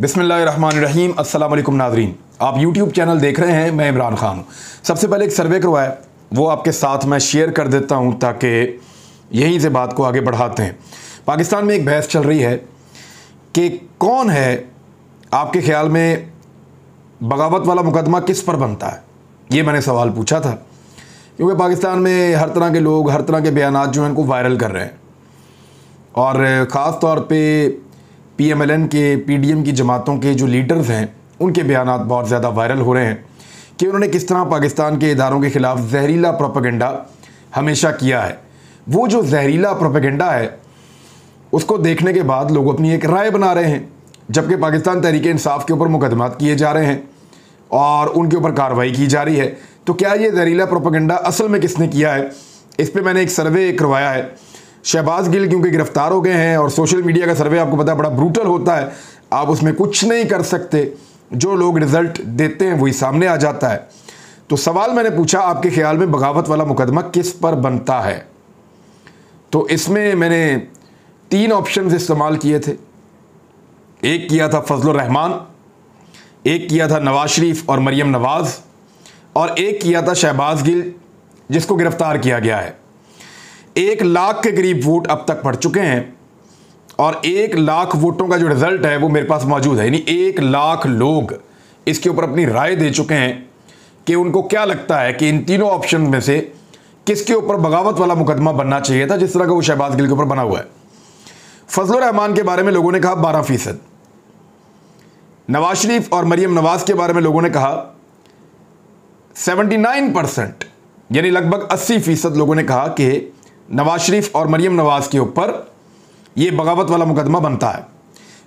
बिस्मिल्लाहिर्रहमानिर्रहीम। अस्सलाम वालेकुम नाज़रीन, आप यूट्यूब चैनल देख रहे हैं। मैं इमरान खान हूँ। सबसे पहले एक सर्वे करवाया, वो आपके साथ मैं शेयर कर देता हूँ ताकि यहीं से बात को आगे बढ़ाते हैं। पाकिस्तान में एक बहस चल रही है कि कौन है आपके ख्याल में बगावत वाला मुकदमा किस पर बनता है। ये मैंने सवाल पूछा था क्योंकि पाकिस्तान में हर तरह के लोग हर तरह के बयानात जो हैं इनको वायरल कर रहे हैं और ख़ास तौर पे PMLN के PDM की जमातों के जो लीडर्स हैं उनके बयानात बहुत ज़्यादा वायरल हो रहे हैं कि उन्होंने किस तरह पाकिस्तान के इदारों के ख़िलाफ़ जहरीला प्रोपेगेंडा हमेशा किया है। वो जो जहरीला प्रोपेगेंडा है उसको देखने के बाद लोग अपनी एक राय बना रहे हैं, जबकि पाकिस्तान तहरीक इंसाफ के ऊपर मुकदमात किए जा रहे हैं और उनके ऊपर कार्रवाई की जा रही है। तो क्या ये जहरीला प्रोपेगेंडा असल में किसने किया है, इस पर मैंने एक सर्वे करवाया है। शहबाज गिल क्योंकि गिरफ्तार हो गए हैं और सोशल मीडिया का सर्वे आपको पता है बड़ा ब्रूटल होता है, आप उसमें कुछ नहीं कर सकते, जो लोग रिजल्ट देते हैं वही सामने आ जाता है। तो सवाल मैंने पूछा, आपके ख्याल में बगावत वाला मुकदमा किस पर बनता है। तो इसमें मैंने 3 ऑप्शन इस्तेमाल किए थे। एक किया था फजलुर रहमान, एक किया था नवाज शरीफ और मरियम नवाज, और एक किया था शहबाज गिल जिसको गिरफ्तार किया गया है। 1 लाख के करीब वोट अब तक पड़ चुके हैं और 1 लाख वोटों का जो रिजल्ट है वो मेरे पास मौजूद है। यानी 1 लाख लोग इसके ऊपर अपनी राय दे चुके हैं कि उनको क्या लगता है कि इन तीनों ऑप्शन में से किसके ऊपर बगावत वाला मुकदमा बनना चाहिए था, जिस तरह का वो शहबाज गिल के ऊपर बना हुआ है। फजलुर रहमान के बारे में लोगों ने कहा 12%, नवाज शरीफ और मरियम नवाज के बारे में लोगों ने कहा 79%, यानी लगभग 80% लोगों ने कहा कि नवाज शरीफ और मरियम नवाज के ऊपर यह बगावत वाला मुकदमा बनता है।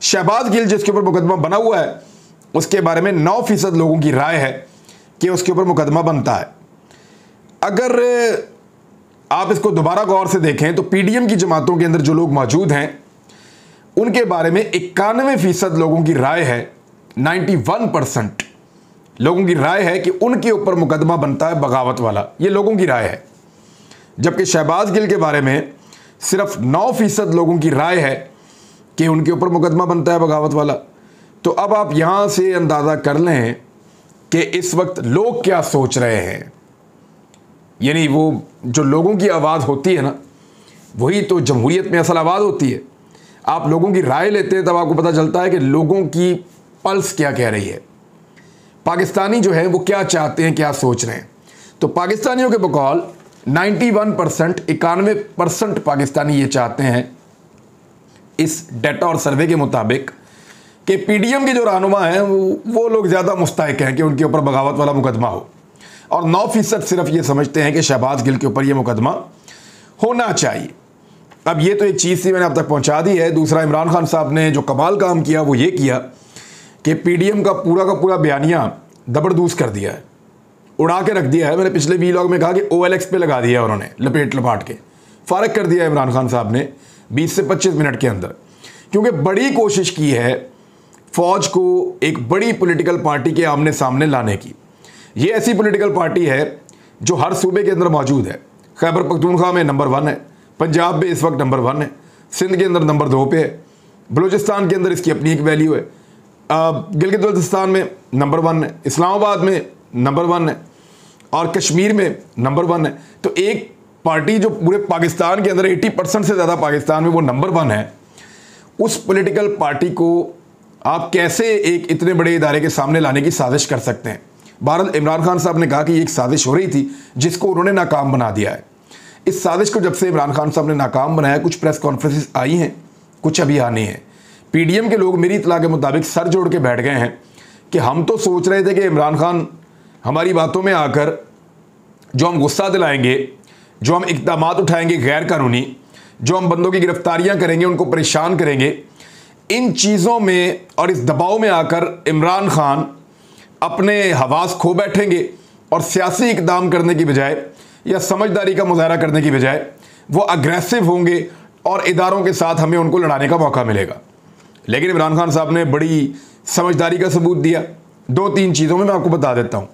शहबाज गिल जिसके ऊपर मुकदमा बना हुआ है उसके बारे में 9% लोगों की राय है कि उसके ऊपर मुकदमा बनता है। अगर आप इसको दोबारा गौर से देखें तो PDM की जमातों के अंदर जो लोग मौजूद हैं उनके बारे में 91% लोगों की राय है, 91% लोगों की राय है कि उनके ऊपर मुकदमा बनता है बगावत वाला। ये लोगों की राय है। जबकि शहबाज गिल के बारे में सिर्फ 9% लोगों की राय है कि उनके ऊपर मुकदमा बनता है बगावत वाला। तो अब आप यहां से अंदाज़ा कर लें कि इस वक्त लोग क्या सोच रहे हैं। यानी वो जो लोगों की आवाज़ होती है ना, वही तो जमहूरियत में असल आवाज़ होती है। आप लोगों की राय लेते हैं तब आपको पता चलता है कि लोगों की पल्स क्या कह रही है, पाकिस्तानी जो है वो क्या चाहते हैं, क्या सोच रहे हैं। तो पाकिस्तानियों के बकौल 91%, 91% पाकिस्तानी ये चाहते हैं इस डेटा और सर्वे के मुताबिक कि PDM के जो रहनुमा हैं वो लोग ज़्यादा मुस्तहिक हैं कि उनके ऊपर बगावत वाला मुकदमा हो, और 9% सिर्फ ये समझते हैं कि शहबाज गिल के ऊपर ये मुकदमा होना चाहिए। अब ये तो एक चीज़ थी, मैंने अब तक पहुंचा दी है। दूसरा, इमरान खान साहब ने जो कमाल काम किया वो ये किया कि PDM का पूरा बयानिया दबरदूस कर दिया है, उड़ा के रख दिया है। मैंने पिछले वीलॉग में कहा कि OLX पे लगा दिया, उन्होंने लपाट के फारग कर दिया इमरान खान साहब ने 20 से 25 मिनट के अंदर, क्योंकि बड़ी कोशिश की है फौज को एक बड़ी पॉलिटिकल पार्टी के आमने सामने लाने की। ये ऐसी पॉलिटिकल पार्टी है जो हर सूबे के अंदर मौजूद है। खैबर पख्तूनख्वा में नंबर 1 है, पंजाब में इस वक्त नंबर 1 है, सिंध के अंदर नंबर 2 पे है, बलूचिस्तान के अंदर इसकी अपनी एक वैल्यू है, गिलगित बल्तिस्तान में नंबर 1 है, इस्लामाबाद में नंबर 1 है और कश्मीर में नंबर 1 है। तो एक पार्टी जो पूरे पाकिस्तान के अंदर 80% से ज़्यादा पाकिस्तान में वो नंबर 1 है, उस पॉलिटिकल पार्टी को आप कैसे एक इतने बड़े इदारे के सामने लाने की साजिश कर सकते हैं। बहरहाल इमरान खान साहब ने कहा कि एक साजिश हो रही थी जिसको उन्होंने नाकाम बना दिया है। इस साजिश को जब से इमरान खान साहब ने नाकाम बनाया, कुछ प्रेस कॉन्फ्रेंसेस आई हैं, कुछ अभी आनी हैं। PDM के लोग मेरी इतला के मुताबिक सर जोड़ के बैठ गए हैं कि हम तो सोच रहे थे कि इमरान खान हमारी बातों में आकर जो हम गुस्सा दिलाएंगे, जो हम इक़दामात उठाएंगे गैर कानूनी, जो हम बंदों की गिरफ्तारियां करेंगे, उनको परेशान करेंगे, इन चीज़ों में और इस दबाव में आकर इमरान खान अपने हवास खो बैठेंगे और सियासी इक़दाम करने की बजाय या समझदारी का मुजाहरा करने की बजाय वो अग्रेसिव होंगे और इदारों के साथ हमें उनको लड़ाने का मौका मिलेगा। लेकिन इमरान खान साहब ने बड़ी समझदारी का सबूत दिया 2-3 चीज़ों में। मैं आपको बता देता हूँ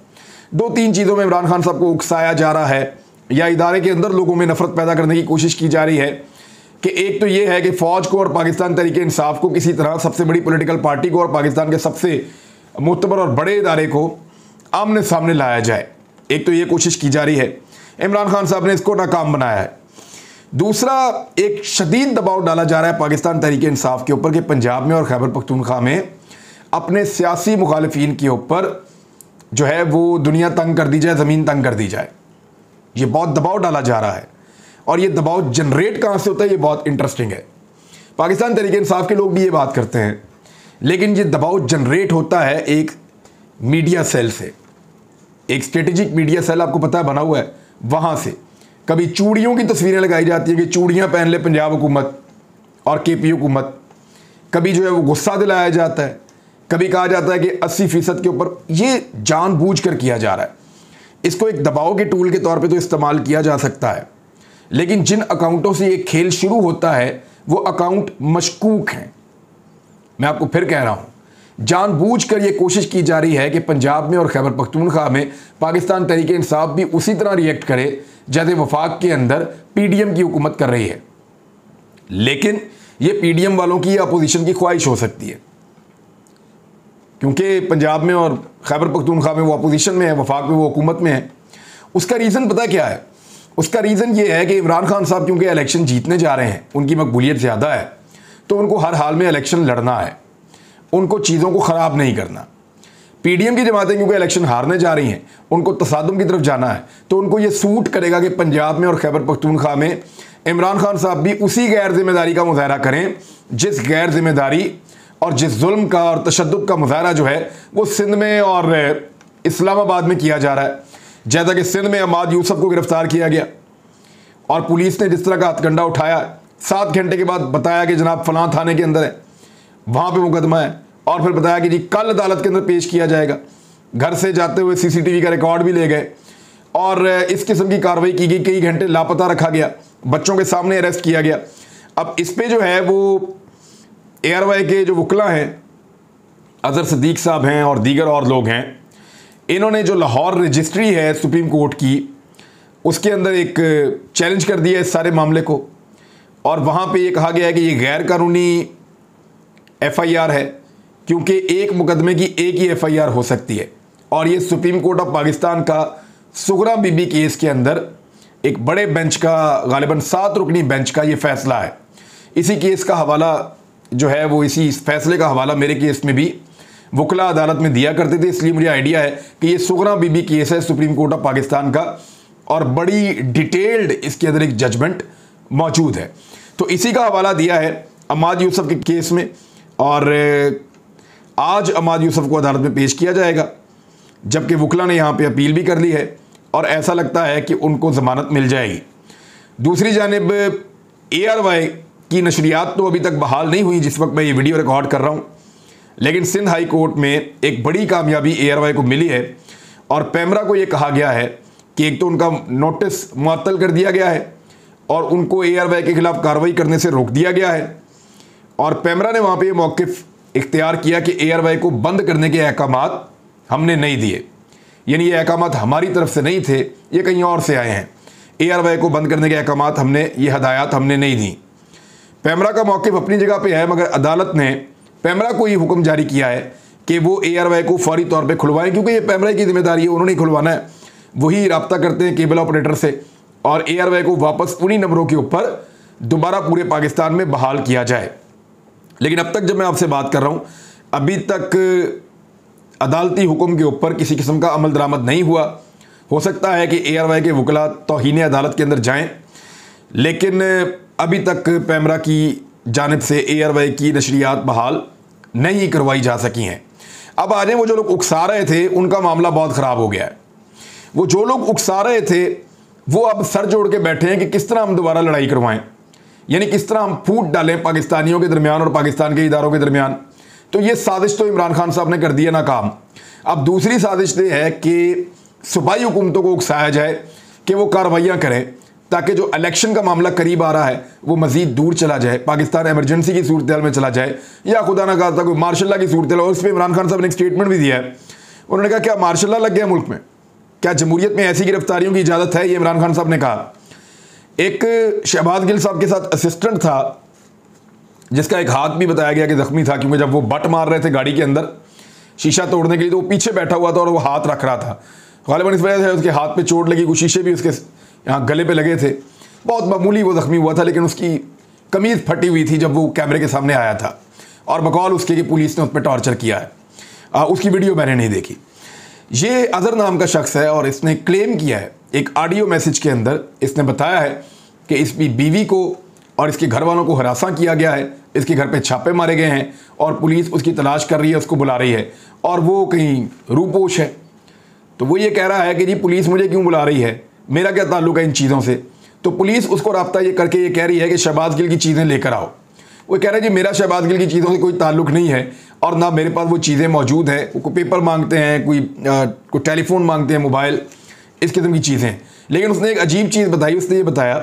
2-3 चीज़ों में इमरान खान साहब को उकसाया जा रहा है या इदारे के अंदर लोगों में नफरत पैदा करने की कोशिश की जा रही है कि एक तो ये है कि फौज को और पाकिस्तान तहरीक इंसाफ को किसी तरह सबसे बड़ी पॉलिटिकल पार्टी को और पाकिस्तान के सबसे मुतबर और बड़े इदारे को आमने सामने लाया जाए। एक तो ये कोशिश की जा रही है, इमरान खान साहब ने इसको नाकाम बनाया है। दूसरा, एक शदीद दबाव डाला जा रहा है पाकिस्तान तहरीक इंसाफ के ऊपर कि पंजाब में और खैबर पख्तूनख्वा में अपने सियासी मुखालिफिन के ऊपर जो है वो दुनिया तंग कर दी जाए, ज़मीन तंग कर दी जाए। ये बहुत दबाव डाला जा रहा है और ये दबाव जनरेट कहाँ से होता है, ये बहुत इंटरेस्टिंग है। पाकिस्तान तहरीक इंसाफ के लोग भी ये बात करते हैं, लेकिन ये दबाव जनरेट होता है एक मीडिया सेल से, एक स्ट्रेटेजिक मीडिया सेल आपको पता है बना हुआ है, वहाँ से। कभी चूड़ियों की तस्वीरें लगाई जाती है कि चूड़ियाँ पहन ले पंजाब हुकूमत और KP हुकूमत, कभी जो है वो गुस्सा दिलाया जाता है, कभी कहा जाता है कि 80% के ऊपर। ये जानबूझ कर किया जा रहा है। इसको एक दबाव के टूल के तौर पे तो इस्तेमाल किया जा सकता है, लेकिन जिन अकाउंटों से ये खेल शुरू होता है वो अकाउंट मशकूक हैं। मैं आपको फिर कह रहा हूँ, जानबूझकर ये कोशिश की जा रही है कि पंजाब में और खैबर पख्तूनख्वा में पाकिस्तान तहरीक इंसाफ भी उसी तरह रिएक्ट करे जैसे वफाक के अंदर PDM की हुकूमत कर रही है। लेकिन ये PDM वालों की अपोजिशन की ख्वाहिश हो सकती है, क्योंकि पंजाब में और खैबर पख्तूनख्वा में वो अपोजिशन में है, वफाक में वो हुकूमत में है। उसका रीज़न पता क्या है? उसका रीज़न ये है कि इमरान खान साहब क्योंकि इलेक्शन जीतने जा रहे हैं, उनकी मकबूलियत ज़्यादा है, तो उनको हर हाल में इलेक्शन लड़ना है, उनको चीज़ों को ख़राब नहीं करना। PDM की जमातें क्योंकि इलेक्शन हारने जा रही हैं, उनको तसादुम की तरफ जाना है, तो उनको ये सूट करेगा कि पंजाब में और खैबर पख्तूनख्वा में इमरान खान साहब भी उसी गैर जिम्मेदारी का मुजाहरा करें जिस गैर जिम्मेदारी और जिस जुल्म का और तशद्दुद का मुजाहरा जो है वो सिंध में और इस्लामाबाद में किया जा रहा है। जैसा कि सिंध में अहमद यूसुफ को गिरफ्तार किया गया और पुलिस ने जिस तरह का हथकंडा उठाया, 7 घंटे के बाद बताया कि जनाब फलां थाने के अंदर है, वहाँ पे मुकदमा है, और फिर बताया कि जी कल अदालत के अंदर पेश किया जाएगा। घर से जाते हुए CCTV का रिकॉर्ड भी ले गए और इस किस्म की कार्रवाई की गई। कई घंटे लापता रखा गया, बच्चों के सामने अरेस्ट किया गया। अब इस पे जो है वो ARY के जो वकला हैं, अजहर सिद्दीक साहब हैं और दीगर और लोग हैं, इन्होंने जो लाहौर रजिस्ट्री है सुप्रीम कोर्ट की, उसके अंदर एक चैलेंज कर दिया इस सारे मामले को, और वहाँ पे ये कहा गया है कि ये गैर कानूनी FIR है, क्योंकि एक मुकदमे की एक ही FIR हो सकती है। और ये सुप्रीम कोर्ट ऑफ पाकिस्तान का सुगरा बीबी केस के अंदर एक बड़े बेंच का, गालिबन 7 रुकनी बेंच का ये फैसला है। इसी केस का हवाला जो है वो, इसी फैसले का हवाला मेरे केस में भी वकला अदालत में दिया करते थे, इसलिए मुझे आइडिया है कि ये सुगरा बीबी केस है सुप्रीम कोर्ट ऑफ पाकिस्तान का, और बड़ी डिटेल्ड इसके अंदर एक जजमेंट मौजूद है। तो इसी का हवाला दिया है अहमद यूसुफ के केस में, और आज अहमद यूसुफ को अदालत में पेश किया जाएगा, जबकि वकला ने यहाँ पे अपील भी कर ली है और ऐसा लगता है कि उनको ज़मानत मिल जाएगी। दूसरी जानिब ARY की नशरियात तो अभी तक बहाल नहीं हुई जिस वक्त मैं ये वीडियो रिकॉर्ड कर रहा हूँ, लेकिन सिंध हाई कोर्ट में एक बड़ी कामयाबी ARY को मिली है और पैमरा को ये कहा गया है कि एक तो उनका नोटिस मुअत्तल कर दिया गया है और उनको ARY के खिलाफ कार्रवाई करने से रोक दिया गया है, और पैमरा ने वहाँ पे ये मौक़िफ़ इख्तियार किया कि ARY को बंद करने के अहकामात हमने नहीं दिए, यानी ये अहकामात हमारी तरफ से नहीं थे, ये कहीं और से आए हैं। ARY को बंद करने के अहकामात हमने, ये हदायत हमने नहीं दी। पैमरा का मौक़िफ़ अपनी जगह पे है, मगर अदालत ने पैमरा को ये हुक्म जारी किया है कि वो ARY को फौरी तौर पे खुलवाएं, क्योंकि ये पैमरा की जिम्मेदारी है, उन्होंने खुलवाना है। वही रब्ता करते हैं केबल ऑपरेटर से, और ARY को वापस उन्हीं नंबरों के ऊपर दोबारा पूरे पाकिस्तान में बहाल किया जाए। लेकिन अब तक जब मैं आपसे बात कर रहा हूँ, अभी तक अदालती हुक्म के ऊपर किसी किस्म का अमल दरामद नहीं हुआ। हो सकता है कि ARY के वकला तौहीन अदालत के अंदर जाएं, लेकिन अभी तक पैमरा की जानिब से ARY की नशरियात बहाल नहीं करवाई जा सकी हैं। अब आ जाए वो जो लोग उकसा रहे थे, उनका मामला बहुत ख़राब हो गया है। वो जो लोग उकसा रहे थे वो अब सर जोड़ के बैठे हैं कि किस तरह हम दोबारा लड़ाई करवाएं, यानी किस तरह हम फूट डालें पाकिस्तानियों के दरमियान और पाकिस्तान के इदारों के दरमियान। तो ये साजिश तो इमरान खान साहब ने कर दी है नाकाम। अब दूसरी साजिश ये है कि सूबाई हुकूमतों को उकसाया जाए कि वो कार्रवाइयाँ करें, ताकि जो इलेक्शन का मामला करीब आ रहा है वो मज़ीद दूर चला जाए, पाकिस्तान एमरजेंसी की सूरत हाल में चला जाए, या खुदा ना खास्ता कोई मार्शल लॉ की सूरत हाल। और उस पर इमरान खान साहब ने एक स्टेटमेंट भी दिया है। उन्होंने कहा क्या मार्शल लॉ लग गया मुल्क में, क्या जमहूरियत में ऐसी गिरफ्तारियों की इजाज़त है? ये इमरान खान साहब ने कहा। एक शहबाज गिल साहब के साथ असिस्टेंट था जिसका एक हाथ भी बताया गया कि जख्मी था, क्योंकि जब वो बट मार रहे थे गाड़ी के अंदर शीशा तोड़ने के लिए तो वो पीछे बैठा हुआ था और वो हाथ रख रहा था। गालिबन इस वजह से उसके हाथ पे चोट लगी, कुछ शीशे भी उसके यहाँ गले पे लगे थे। बहुत मामूली वो जख्मी हुआ था, लेकिन उसकी कमीज़ फटी हुई थी जब वो कैमरे के सामने आया था और बकौल उसके कि पुलिस ने उस पर टॉर्चर किया है। उसकी वीडियो मैंने नहीं देखी। ये अजहर नाम का शख्स है और इसने क्लेम किया है, एक ऑडियो मैसेज के अंदर इसने बताया है कि इसकी बीवी को और इसके घर वालों को हरासा किया गया है, इसके घर पे छापे मारे गए हैं और पुलिस उसकी तलाश कर रही है, उसको बुला रही है और वो कहीं रूपोश है। तो वो ये कह रहा है कि जी पुलिस मुझे क्यों बुला रही है, मेरा क्या ताल्लुक है इन चीज़ों से। तो पुलिस उसको रब्ता ये करके ये कह रही है कि शहबाज गिल की चीज़ें लेकर आओ। वो कह रहे हैं जी मेरा शहबाज गिल की चीज़ों से कोई ताल्लुक नहीं है और ना मेरे पास वो चीज़ें मौजूद हैं। वो कोई पेपर मांगते हैं, कोई टेलीफोन मांगते हैं, मोबाइल, इस किस्म की चीज़ें। लेकिन उसने एक अजीब चीज़ बताई, उसने ये बताया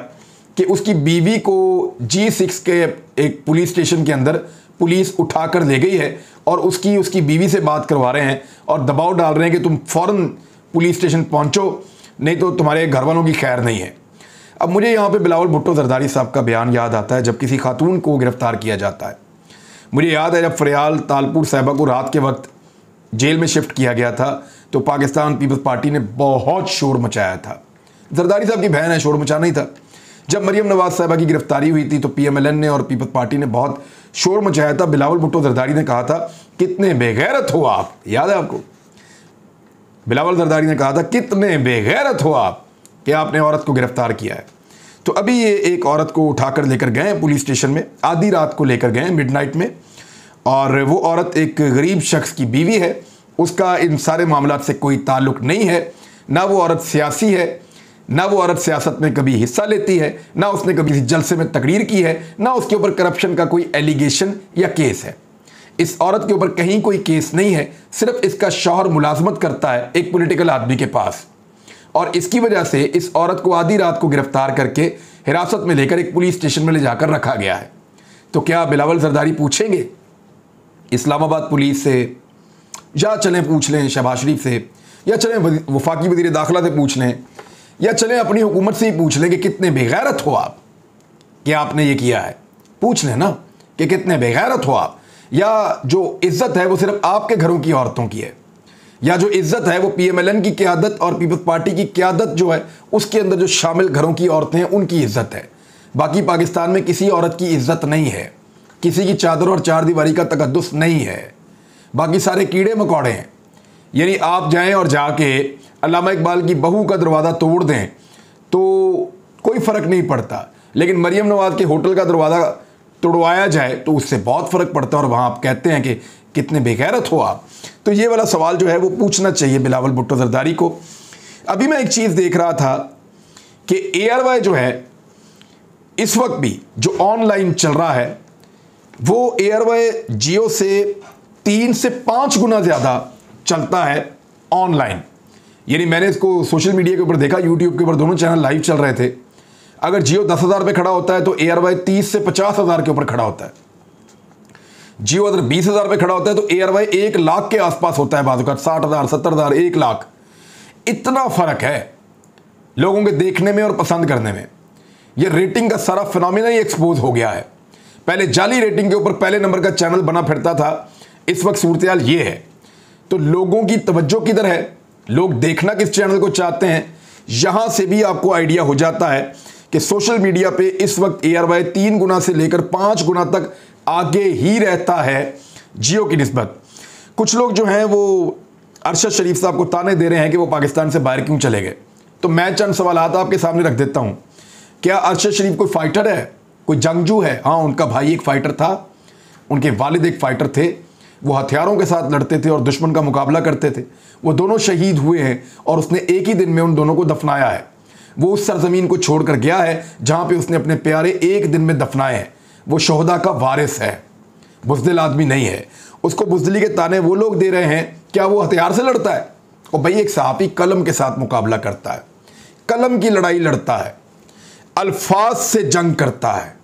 कि उसकी बीवी को G6 के एक पुलिस स्टेशन के अंदर पुलिस उठा कर ले गई है और उसकी बीवी से बात करवा रहे हैं और दबाव डाल रहे हैं कि तुम फ़ौरन पुलिस स्टेशन पहुंचो, नहीं तो तुम्हारे घर वालों की खैर नहीं है। अब मुझे यहाँ पे बिलावल भुट्टो जरदारी साहब का बयान याद आता है जब किसी खातून को गिरफ्तार किया जाता है। मुझे याद है जब फरियाल तालपुर साहिबा को रात के वक्त जेल में शिफ्ट किया गया था तो पाकिस्तान पीपल्स पार्टी ने बहुत शोर मचाया था। जरदारी साहब की बहन है, शोर मचाना ही था। जब मरियम नवाज साहिबा की गिरफ्तारी हुई थी तो PMLN ने और पीपल्स पार्टी ने बहुत शोर मचाया था। बिलावल भुट्टो जरदारी ने कहा था कितने बेगैरत हो आप, याद है आपको? बिलावल जरदारी ने कहा था कितने बेगैरत हो आप कि आपने औरत को गिरफ्तार किया है। तो अभी ये एक औरत को उठाकर लेकर गए पुलिस स्टेशन में, आधी रात को लेकर गए मिडनाइट में, और वो औरत एक गरीब शख्स की बीवी है। उसका इन सारे मामलात से कोई ताल्लुक नहीं है। ना वो औरत सियासी है, ना वो औरत सियासत में कभी हिस्सा लेती है, ना उसने कभी किसी जलसे में तकरीर की है, ना उसके ऊपर करप्शन का कोई एलिगेशन या केस है। इस औरत के ऊपर कहीं कोई केस नहीं है, सिर्फ इसका शौहर मुलाजमत करता है एक पॉलिटिकल आदमी के पास, और इसकी वजह से इस औरत को आधी रात को गिरफ्तार करके हिरासत में लेकर एक पुलिस स्टेशन में ले जाकर रखा गया है। तो क्या बिलावल जरदारी पूछेंगे इस्लामाबाद पुलिस से, या चलें पूछ लें शहबाज शरीफ से, या चलें वफाकी वज़ीर दाखिला से पूछ लें, या चलें अपनी हुकूमत से ही पूछ लें कि कितने बेगैरत हो आप कि आपने ये किया है? पूछ लें ना कि कितने बेगैरत हो आप। या जो इज्जत है वो सिर्फ आपके घरों की औरतों की है, या जो इज्जत है वो PMLN की क़यादत और पीपल्स पार्टी की क़यादत जो है उसके अंदर जो शामिल घरों की औरतें हैं उनकी इज्जत है। बाकी पाकिस्तान में किसी औरत की इज्जत नहीं है, किसी की चादर और चार दीवारी का तकद्दुस नहीं है, बाकी सारे कीड़े मकोड़े हैं। यानी आप जाएं और जाके अल्लामा इकबाल की बहू का दरवाज़ा तोड़ दें तो कोई फ़र्क नहीं पड़ता, लेकिन मरियम नवाज़ के होटल का दरवाज़ा तोड़वाया जाए तो उससे बहुत फ़र्क पड़ता है, और वहाँ आप कहते हैं कि कितने बेगैरत हो आप। तो ये वाला सवाल जो है वो पूछना चाहिए बिलावल भुट्टो जरदारी को। अभी मैं एक चीज़ देख रहा था कि ARY जो है इस वक्त भी जो ऑनलाइन चल रहा है वो ARY जियो से 3 से 5 गुना ज़्यादा चलता है ऑनलाइन। यानी मैंने इसको सोशल मीडिया के ऊपर देखा, यूट्यूब के ऊपर दोनों चैनल लाइव चल रहे थे। अगर जियो 10,000 पे खड़ा होता है तो ARY 30 से 50,000 के ऊपर खड़ा होता है। जियो अगर 20,000 पे खड़ा होता है तो ARY 1 लाख के आसपास होता है, बाजू का 60,000, 70,000, 1 लाख। इतना फर्क है लोगों के देखने में और पसंद करने में। ये रेटिंग का सारा फिनोमिना ही एक्सपोज हो गया है। पहले जाली रेटिंग के ऊपर पहले नंबर का चैनल बना फिरता था, इस वक्त सूरत हाल ये है। तो लोगों की तवज्जो किधर है, लोग देखना किस चैनल को चाहते हैं, यहां से भी आपको आइडिया हो जाता है कि सोशल मीडिया पे इस वक्त ARY 3 गुना से लेकर 5 गुना तक आगे ही रहता है जियो की निस्बत। कुछ लोग जो हैं वो अरशद शरीफ साहब को ताने दे रहे हैं कि वो पाकिस्तान से बाहर क्यों चले गए। तो मैं चंद सवालात आपके सामने रख देता हूं। क्या अरशद शरीफ कोई फाइटर है, कोई जंगजू है? हाँ, उनका भाई एक फाइटर था, उनके वालिद एक फाइटर थे, वो हथियारों के साथ लड़ते थे और दुश्मन का मुकाबला करते थे। वो दोनों शहीद हुए हैं और उसने एक ही दिन में उन दोनों को दफनाया है। वो उस सरजमीन को छोड़कर गया है जहां पे उसने अपने प्यारे एक दिन में दफनाए हैं। वो शोहदा का वारिस है, बुज़दिल आदमी नहीं है। उसको बुज़दिली के ताने वो लोग दे रहे हैं, क्या वो हथियार से लड़ता है? और भाई एक सहाफ़ी कलम के साथ मुकाबला करता है, कलम की लड़ाई लड़ता है, अल्फाज से जंग करता है।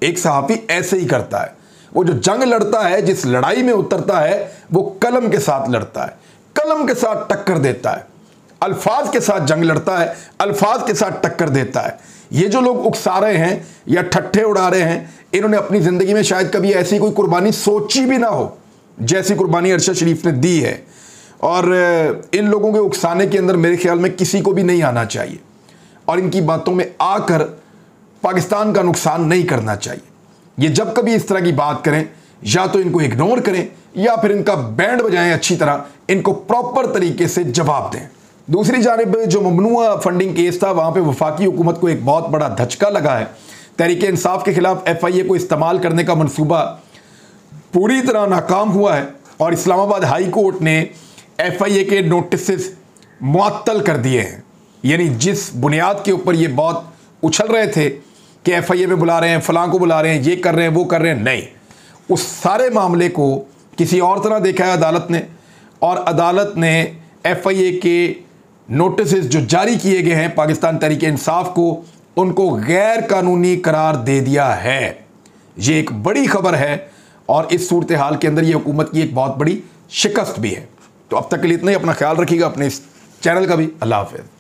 एक सहाफ़ी ऐसे ही करता है। वो जो जंग लड़ता है, जिस लड़ाई में उतरता है, वो कलम के साथ लड़ता है, कलम के साथ टक्कर देता है। अल्फाज के साथ जंग लड़ता है, अल्फाज के साथ टक्कर देता है। ये जो लोग उकसा रहे हैं या ठट्ठे उड़ा रहे हैं, इन्होंने अपनी ज़िंदगी में शायद कभी ऐसी कोई कुर्बानी सोची भी ना हो जैसी कुर्बानी अरशद शरीफ ने दी है। और इन लोगों के उकसाने के अंदर मेरे ख्याल में किसी को भी नहीं आना चाहिए और इनकी बातों में आकर पाकिस्तान का नुकसान नहीं करना चाहिए। ये जब कभी इस तरह की बात करें, या तो इनको इग्नोर करें या फिर इनका बैंड बजाएं, अच्छी तरह इनको प्रॉपर तरीके से जवाब दें। दूसरी जानिब जो ममनुआ फंडिंग केस था, वहाँ पे वफाकी हुकूमत को एक बहुत बड़ा धचका लगा है। तहरीक इंसाफ के खिलाफ FIA को इस्तेमाल करने का मनसूबा पूरी तरह नाकाम हुआ है और इस्लामाबाद हाई कोर्ट ने FIA के नोटिस मुअत्तल कर दिए हैं। यानी जिस बुनियाद के ऊपर ये बहुत उछल रहे थे कि FIA में बुला रहे हैं, फलां को बुला रहे हैं, ये कर रहे हैं, वो कर रहे हैं, नहीं, उस सारे मामले को किसी और तरह देखा है अदालत ने, और अदालत ने FIA के नोटिस जो जारी किए गए हैं पाकिस्तान तहरीक इंसाफ को, उनको गैर कानूनी करार दे दिया है। ये एक बड़ी खबर है और इस सूरत हाल के अंदर ये हुकूमत की एक बहुत बड़ी शिकस्त भी है। तो अब तक के लिए इतना ही। अपना ख्याल रखिएगा, अपने इस चैनल का भी। अल्लाह हाफ़िज़।